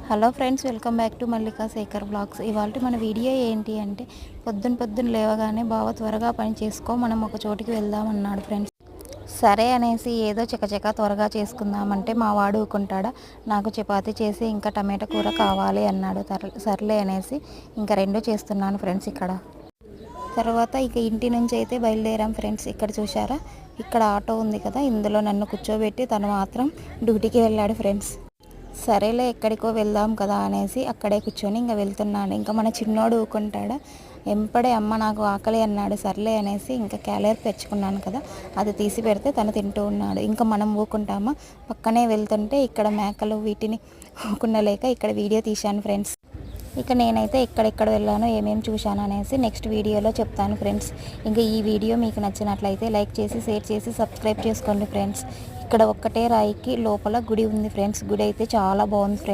Hello friends, welcome back to Mallika Shekhar blogs. ఇవాళ మన video ఏంటి అంటే పొద్దున్న లేవగానే బావ త్వరగా పని చేసుకో, మనం ఒక చోటికి వెళ్దాం అన్నాడు ఫ్రెండ్స్. సరే అనేసి ఏదో చకచకా త్వరగా చేసుకుందామంటే మా వాడు ఊకుంటాడా, నాకు చపాతీ చేసి ఇంకా టమాటా కూర కావాలి అన్నాడు. సర్లే అనేసి ఇంకా రెండు చేస్తున్నాను ఫ్రెండ్స్. ఇక్కడ తర్వాత ఇక ఇంటి నుంచి అయితే బయలుదేరాం ఫ్రెండ్స్. ఇక్కడ చూసారా, ఇక్కడ ఆటో ఉంది కదా, ఇందులో నన్ను కూర్చోబెట్టి తను మాత్రం డ్యూటీకి వెళ్ళాడు ఫ్రెండ్స్. సరేలే ఎక్కడికో వెళ్దాం కదా అనేసి అక్కడే కూర్చొని ఇంకా వెళ్తున్నాడు. ఇంకా మన చిన్నోడు ఊకుంటాడా, ఎంపడే అమ్మ నాకు ఆకలి అన్నాడు. సర్లే అనేసి ఇంకా క్యాలర్ తెచ్చుకున్నాను కదా, అది తీసి పెడితే తను తింటూ ఉన్నాడు. ఇంకా మనం ఊకుంటామా, పక్కనే వెళ్తుంటే ఇక్కడ మేకలు వీటిని ఊకుండలేక ఇక్కడ వీడియో తీశాను ఫ్రెండ్స్. ఇక నేనైతే ఎక్కడెక్కడ వెళ్ళానో ఏమేమి చూశాను అనేసి నెక్స్ట్ వీడియోలో చెప్తాను ఫ్రెండ్స్. ఇంకా ఈ వీడియో మీకు నచ్చినట్లయితే లైక్ చేసి షేర్ చేసి సబ్స్క్రైబ్ చేసుకోండి ఫ్రెండ్స్. ఇక్కడ ఒక్కటే రాయికి లోపల గుడి ఉంది ఫ్రెండ్స్. గుడి అయితే చాలా బాగుంది ఫ్రెండ్స్.